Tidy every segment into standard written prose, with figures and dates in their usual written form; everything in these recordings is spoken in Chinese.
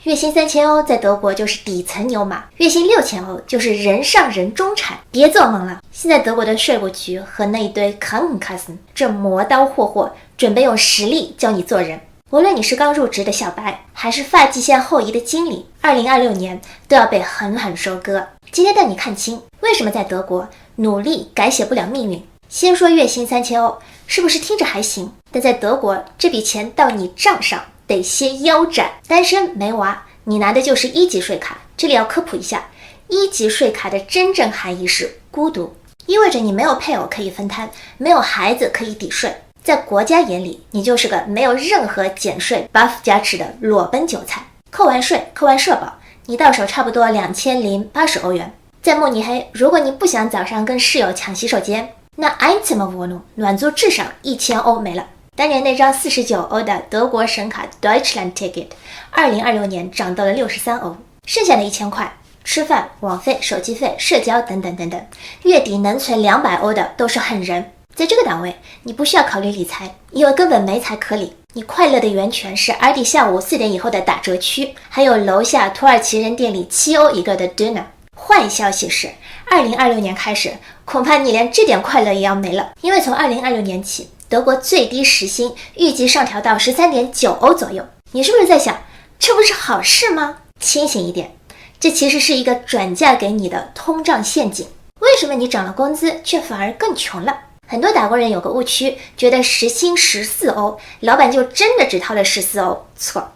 月薪3000欧在德国就是底层牛马，月薪6000欧就是人上人中产。别做梦了，现在德国的税务局和那一堆 Krankenkassen 正磨刀霍霍，准备用实力教你做人。无论你是刚入职的小白，还是发际线后移的经理，2026年都要被狠狠收割。今天带你看清为什么在德国努力改写不了命运。先说月薪3000欧，是不是听着还行？但在德国这笔钱到你账上得先腰斩。单身没娃，你拿的就是1级税卡。这里要科普一下，1级税卡的真正含义是孤独，意味着你没有配偶可以分摊，没有孩子可以抵税。在国家眼里，你就是个没有任何减税 buff 加持的裸奔韭菜。扣完税，扣完社保，你到手差不多2080欧元。在慕尼黑，如果你不想早上跟室友抢洗手间，那 Einzimmerwohnung 暖租至少1000欧没了。当年那张49欧的德国神卡 Deutschland Ticket 2026年涨到了63欧，剩下的1000块吃饭、网费、手机费、社交等等等等，月底能存200欧的都是狠人。在这个档位，你不需要考虑理财，因为根本没财可理。你快乐的源泉是 RD 下午4点以后的打折区，还有楼下土耳其人店里7欧一个的 dinner。坏消息是，2026年开始，恐怕你连这点快乐也要没了，因为从2026年起，德国最低时薪预计上调到13.9欧左右。你是不是在想，这不是好事吗？清醒一点，这其实是一个转嫁给你的通胀陷阱。为什么你涨了工资，却反而更穷了？很多打工人有个误区，觉得时薪14欧，老板就真的只掏了14欧。错，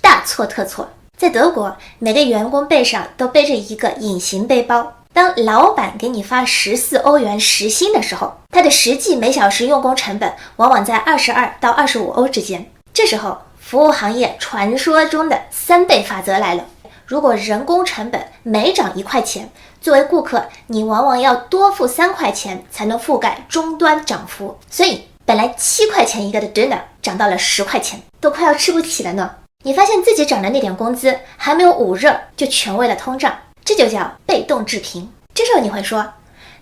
大错特错。在德国，每个员工背上都背着一个隐形背包。当老板给你发14欧元时薪的时候，他的实际每小时用工成本往往在22到25欧之间。这时候，服务行业传说中的3倍法则来了。如果人工成本每涨1块钱，作为顾客，你往往要多付3块钱才能覆盖终端涨幅。所以，本来7块钱一个的 dinner 涨到了10块钱，都快要吃不起了呢。你发现自己涨的那点工资还没有捂热，就全为了通胀，这就叫被动致贫。这时候你会说，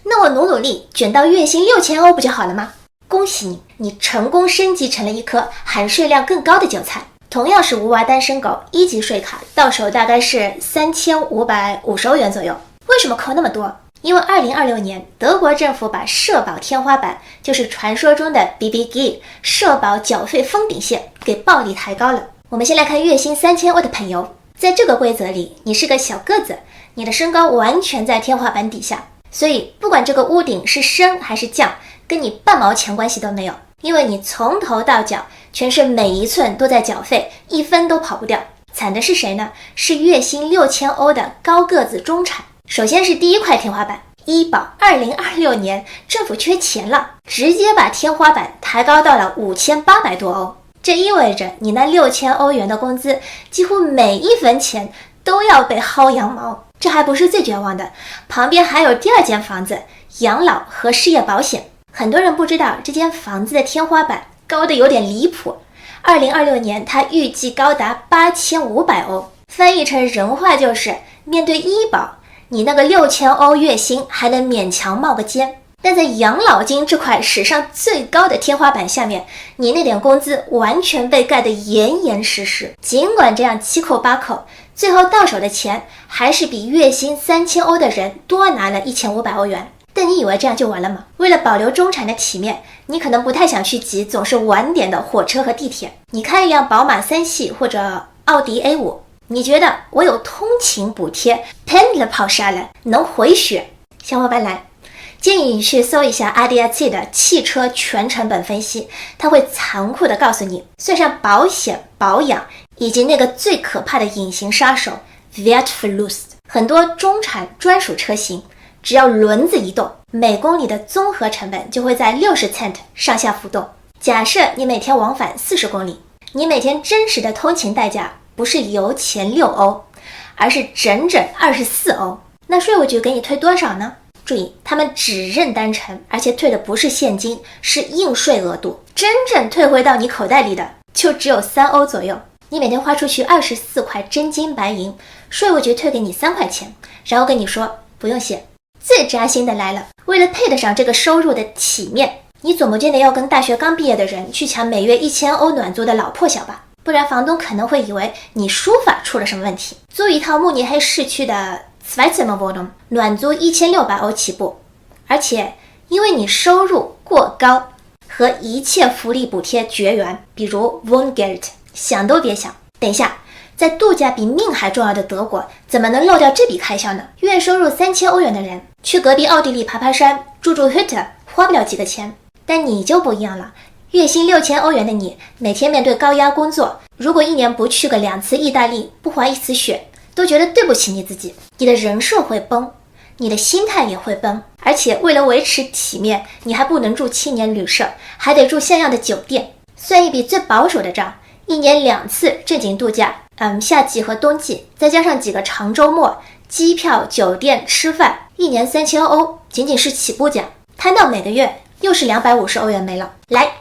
那我努力卷到月薪6000欧不就好了吗？恭喜你，你成功升级成了一颗含税量更高的韭菜。同样是无娃单身狗，1级税卡到手大概是3550欧元左右。为什么扣那么多？因为2026年德国政府把社保天花板，就是传说中的 BBG 社保缴费封顶线给暴力抬高了。我们先来看月薪3000欧的朋友，在这个规则里，你是个小个子，你的身高完全在天花板底下，所以不管这个屋顶是升还是降，跟你半毛钱关系都没有，因为你从头到脚全是每一寸都在缴费，1分都跑不掉。惨的是谁呢？是月薪6000欧的高个子中产。首先是第一块天花板，医保。2026年政府缺钱了，直接把天花板抬高到了5800多欧。这意味着你那6000欧元的工资，几乎每1分钱都要被薅羊毛。这还不是最绝望的，旁边还有第2间房子，养老和失业保险。很多人不知道这间房子的天花板高的有点离谱，2026年它预计高达8500欧，翻译成人话就是面对医保，你那个6000欧月薪还能勉强冒个尖，但在养老金这块史上最高的天花板下面，你那点工资完全被盖得严严实实。尽管这样7扣8扣，最后到手的钱还是比月薪3000欧的人多拿了1500欧元。但你以为这样就完了吗？为了保留中产的体面，你可能不太想去挤总是晚点的火车和地铁，你开一辆宝马3系或者奥迪 A5， 你觉得我有通勤补贴 Pendler 跑下来能回血。小伙伴来，建议你去搜一下 ADAC 的汽车全成本分析，它会残酷地告诉你，算上保险、保养以及那个最可怕的隐形杀手 Wertverlust， 很多中产专属车型只要轮子一动，每公里的综合成本就会在60 cent 上下浮动。假设你每天往返40公里，你每天真实的通勤代价不是油钱6欧，而是整整24欧。那税务局给你退多少呢？注意，他们只认单程，而且退的不是现金，是应税额度。真正退回到你口袋里的就只有3欧左右。你每天花出去24块真金白银，税务局退给你3块钱，然后跟你说不用谢。最扎心的来了，为了配得上这个收入的体面，你总不见得要跟大学刚毕业的人去抢每月1000欧暖租的老破小吧？不然房东可能会以为你书法出了什么问题。租一套慕尼黑市区的 Zweizimmerwohnung 暖租1600欧起步，而且因为你收入过高，和一切福利补贴绝缘，比如 Wohngeld， 想都别想。等一下，在度假比命还重要的德国，怎么能漏掉这笔开销呢？月收入3000欧元的人，去隔壁奥地利爬爬山，住 Hütte， 花不了几个钱。但你就不一样了，月薪6000欧元的你，每天面对高压工作，如果一年不去个2次意大利，不滑1次雪，都觉得对不起你自己。你的人设会崩，你的心态也会崩，而且为了维持体面，你还不能住青年旅社，还得住像样的酒店。算一笔最保守的账，一年2次正经度假，夏季和冬季，再加上几个长周末，机票、酒店、吃饭，一年3000欧，仅仅是起步价，摊到每个月又是250欧元没了。来，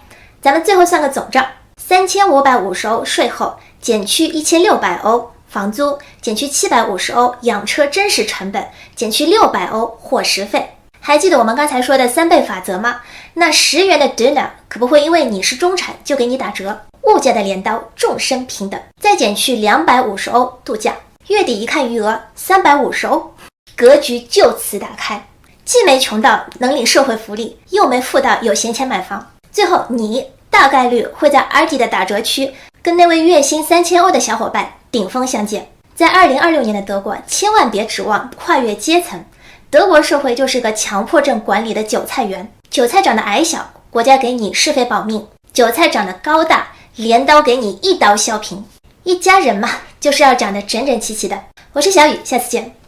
咱们最后算个总账，3550欧税后减去1600欧房租，减去750欧养车真实成本，减去600欧伙食费。还记得我们刚才说的3倍法则吗？那10元的 dinner 可不会因为你是中产就给你打折，物价的镰刀众生平等。再减去250欧度假，月底一看余额350欧，格局就此打开，既没穷到能领社会福利，又没富到有闲钱买房。最后你大概率会在 Aldi 的打折区跟那位月薪3000欧的小伙伴顶峰相见。在2026年的德国，千万别指望跨越阶层，德国社会就是个强迫症管理的韭菜园，韭菜长得矮小，国家给你是非保命；韭菜长得高大，镰刀给你一刀削平。一家人嘛，就是要长得整整齐齐的。我是小雨，下次见。